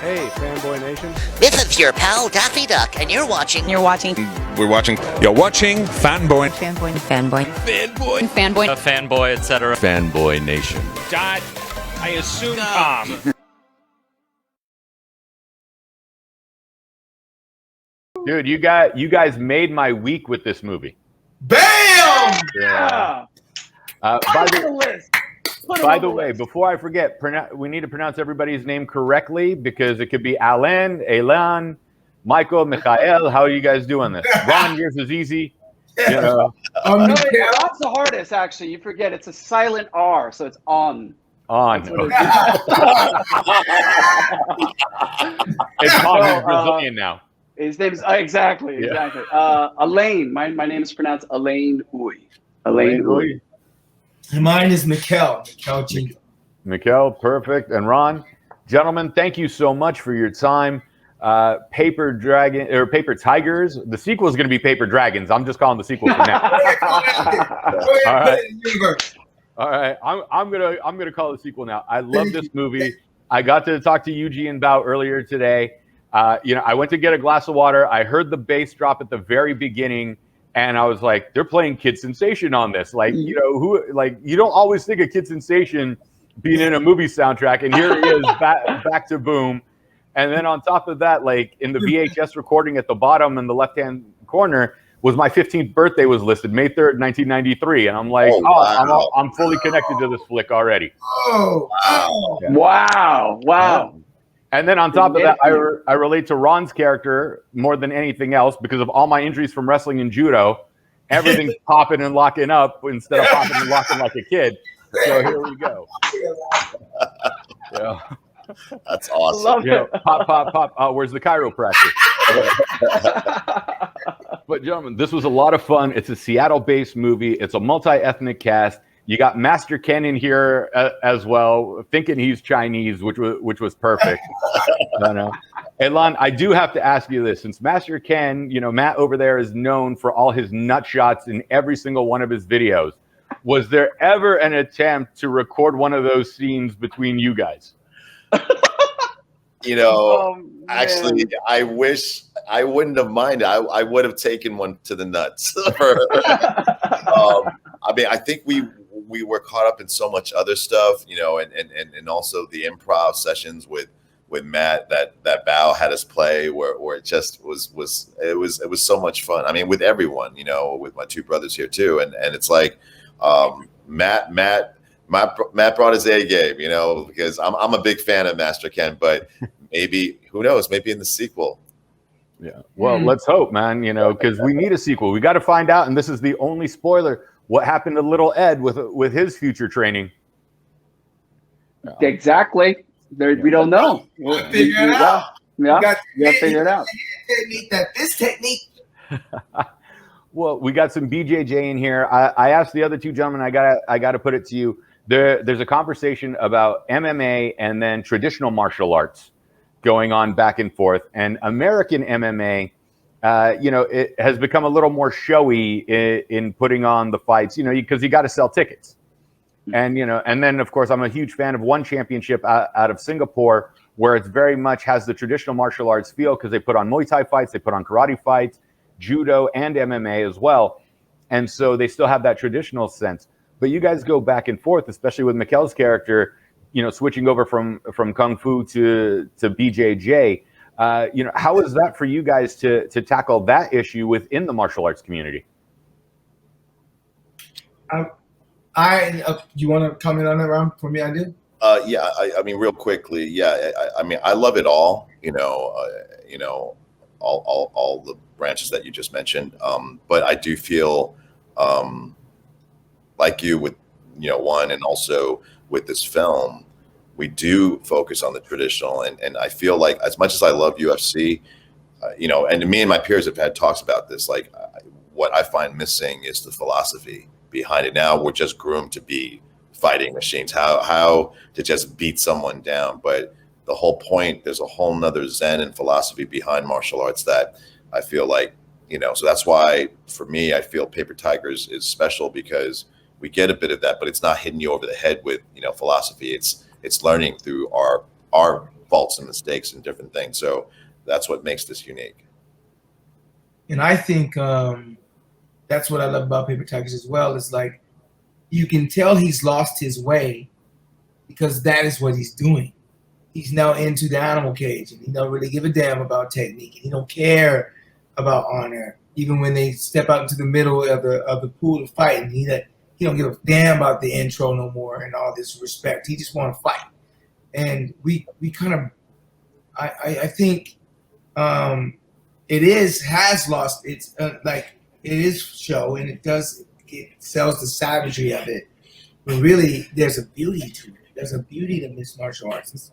Hey, Fanboy Nation. This is your pal Daffy Duck, and you're watching. You're watching Fanboy. Fanboy, fanboy, etc. Fanboy Nation. I assume Tom. Dude, you guys made my week with this movie. Bam! Yeah. By the way, before I forget, we need to pronounce everybody's name correctly because it could be Alain, Mykel, Mikhail. How are you guys doing this? Ron, yours is easy. You know. No, that's the hardest, actually. You forget it's a silent R, so it's on. On. It's called Brazilian now. His name is exactly. Alain. My name is pronounced Alain Uy. Alain Uy. Mine is Mykel Jenkins. Mykel, perfect. And Ron, gentlemen, thank you so much for your time. Paper Tigers. The sequel is going to be Paper Dragons. I'm just calling the sequel for now. All right. I'm gonna call the sequel now. I love this movie. I got to talk to Eugene Bao earlier today. I went to get a glass of water. I heard the bass drop at the very beginning. And I was like, they're playing Kid Sensation on this. Like, you don't always think of Kid Sensation being in a movie soundtrack. And here it is, back to boom. And then on top of that, like in the VHS recording at the bottom in the left-hand corner was my 15th birthday was listed, May 3rd, 1993. And I'm like, wow. I'm fully connected to this flick already. Oh, wow. Yeah. Wow. Yeah. And then on top of that, I relate to Ron's character more than anything else because of all my injuries from wrestling and judo. Everything's popping and locking up instead of popping and locking like a kid. So here we go. Yeah. That's awesome. Pop. Where's the chiropractor? But gentlemen, this was a lot of fun. It's a Seattle-based movie. It's a multi-ethnic cast. You got Master Ken in here as well, thinking he's Chinese, which was perfect. Alain, I do have to ask you this. Since Master Ken, Matt over there is known for all his nut shots in every single one of his videos. Was there ever an attempt to record one of those scenes between you guys? Actually, I wish I wouldn't have minded. I would have taken one to the nuts. I think we were caught up in so much other stuff, and also the improv sessions with Matt that Bao had us play where it just was so much fun. I mean, with everyone, with my two brothers here too, and it's like Matt brought his A game, because I'm a big fan of Master Ken, but maybe who knows, maybe in the sequel. Yeah, well, let's hope, man. Because we need a sequel. We got to find out, and this is the only spoiler. What happened to little Ed with his future training? Exactly. We don't know. We'll figure it out. Yeah, we got to figure it out. This technique. Well, we got some BJJ in here. I asked the other two gentlemen. I got to put it to you. There's a conversation about MMA and then traditional martial arts going on back and forth, and American MMA. It has become a little more showy in putting on the fights, because you got to sell tickets. And, and then, of course, I'm a huge fan of one championship out of Singapore, where it's very much has the traditional martial arts feel because they put on Muay Thai fights, they put on karate fights, judo, and MMA as well. And so they still have that traditional sense. But you guys go back and forth, especially with Mykel's character, switching over from Kung Fu to BJJ. How is that for you guys to tackle that issue within the martial arts community? You want to comment on that, Ron? For me, I do. Yeah, I mean, real quickly. Yeah, I mean, I love it all. All the branches that you just mentioned. But I do feel like you with one, and also with this film, we do focus on the traditional, and I feel like as much as I love UFC, and me and my peers have had talks about this. Like, what I find missing is the philosophy behind it. Now we're just groomed to be fighting machines, how to just beat someone down. But the whole point, there's a whole nother zen and philosophy behind martial arts that I feel like, so that's why for me, I feel Paper Tigers is special, because we get a bit of that, but it's not hitting you over the head with, philosophy. It's learning through our faults and mistakes and different things. So that's what makes this unique. And I think that's what I love about Paper Tigers as well. Is like you can tell he's lost his way because that is what he's doing. He's now into the animal cage, and he don't really give a damn about technique, and he don't care about honor. Even when they step out into the middle of the pool to fight, and he don't give a damn about the intro no more and all this respect. He just want to fight, and we kind of, I think, has lost its like it is show, and it sells the savagery of it, but really there's a beauty to it. There's a beauty to mixed martial arts.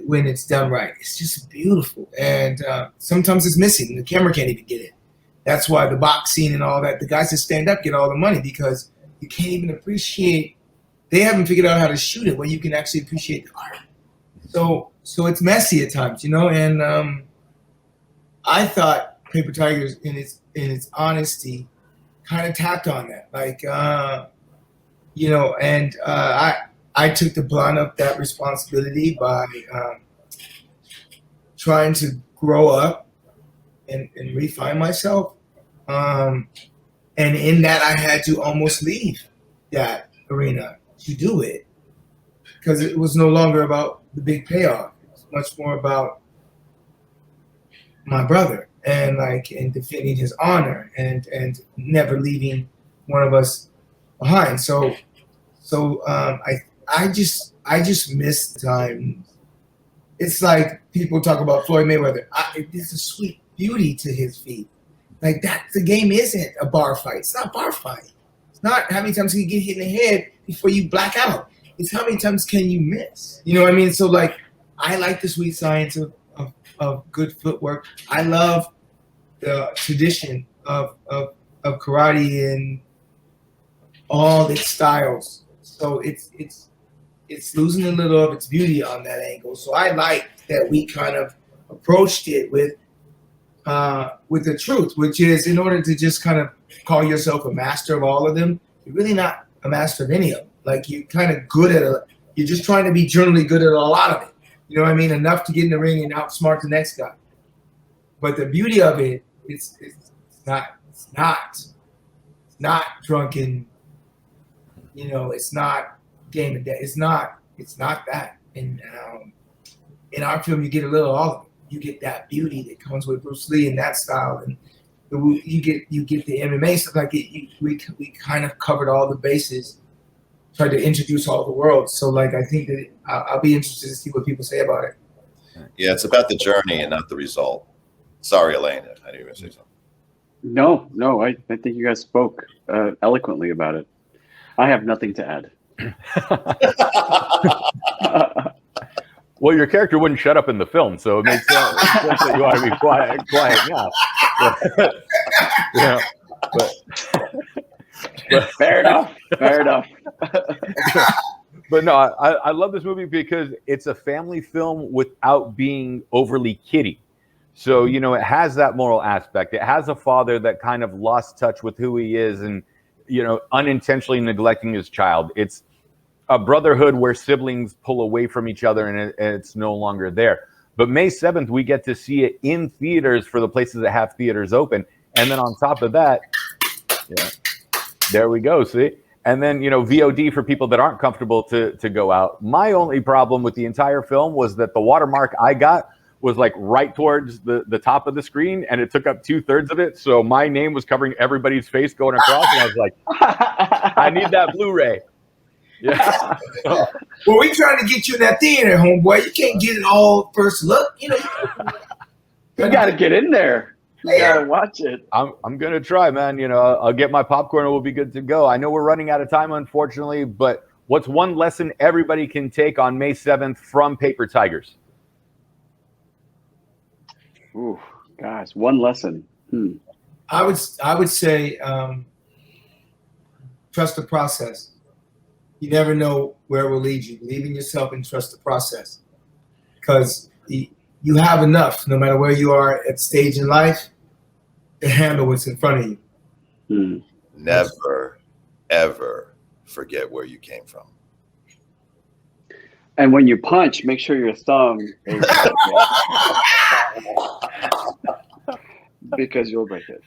When it's done right, it's just beautiful, and sometimes it's missing. The camera can't even get it. That's why the box scene and all that, the guys that stand up get all the money, because you can't even appreciate. They haven't figured out how to shoot it where you can actually appreciate the art. So it's messy at times, and I thought Paper Tigers in its honesty kind of tapped on that, like and I took the brunt of that responsibility by trying to grow up and refine myself. And in that, I had to almost leave that arena to do it, because it was no longer about the big payoff. It was much more about my brother and defending his honor and never leaving one of us behind. So I just miss the time. It's like people talk about Floyd Mayweather. There's a sweet beauty to his feet. Like that, the game isn't a bar fight. It's not a bar fight. It's not how many times can you get hit in the head before you black out. It's how many times can you miss. You know what I mean? So I like the sweet science of good footwork. I love the tradition of karate and all its styles. So it's losing a little of its beauty on that angle. So I like that we kind of approached it with the truth, which is, in order to just kind of call yourself a master of all of them, you're really not a master of any of them. Like, you're kind of good at you're just trying to be generally good at a lot of it. You know what I mean? Enough to get in the ring and outsmart the next guy. But the beauty of it, it's not drunken. It's not game and day. It's not that. And in our film, you get a little of all of it. You get that beauty that comes with Bruce Lee and that style, and you get the MMA stuff. Like we kind of covered all the bases, tried to introduce all the worlds. So I think that I'll be interested to see what people say about it. Yeah, it's about the journey and not the result. Sorry, Alain, I didn't even say something. No, I think you guys spoke eloquently about it. I have nothing to add. Well, your character wouldn't shut up in the film, so it makes sense that you want to be quiet now. Yeah, but Fair enough. But no, I love this movie because it's a family film without being overly kiddie. So, it has that moral aspect. It has a father that kind of lost touch with who he is and, unintentionally neglecting his child. It's a brotherhood where siblings pull away from each other and it's no longer there. But May 7th, we get to see it in theaters for the places that have theaters open. And then on top of that, there we go, see? And then, VOD for people that aren't comfortable to go out. My only problem with the entire film was that the watermark I got was right towards the top of the screen, and it took up 2/3 of it. So my name was covering everybody's face going across, and I was like, I need that Blu-ray. Yeah. Well, we trying to get you in that theater, homeboy. You can't get it all first look. You got to get in there. You got to watch it. I'm going to try, man. I'll get my popcorn and we'll be good to go. I know we're running out of time, unfortunately, but what's one lesson everybody can take on May 7th from Paper Tigers? Ooh, gosh, one lesson. I would say trust the process. You never know where it will lead you. Believe in yourself and trust the process, because you have enough, no matter where you are at stage in life, to handle what's in front of you. Never, ever forget where you came from. And when you punch, make sure your thumb is because you'll break it.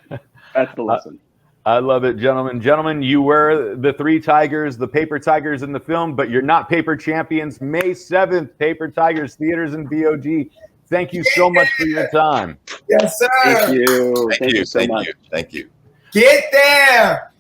That's the lesson. I love it, gentlemen. Gentlemen, you were the three tigers, the paper tigers in the film, but you're not paper champions. May 7th, Paper Tigers Theaters and VOG. Thank you so much for your time. Yes, sir. Thank you. Thank you so much. Thank you. Get there.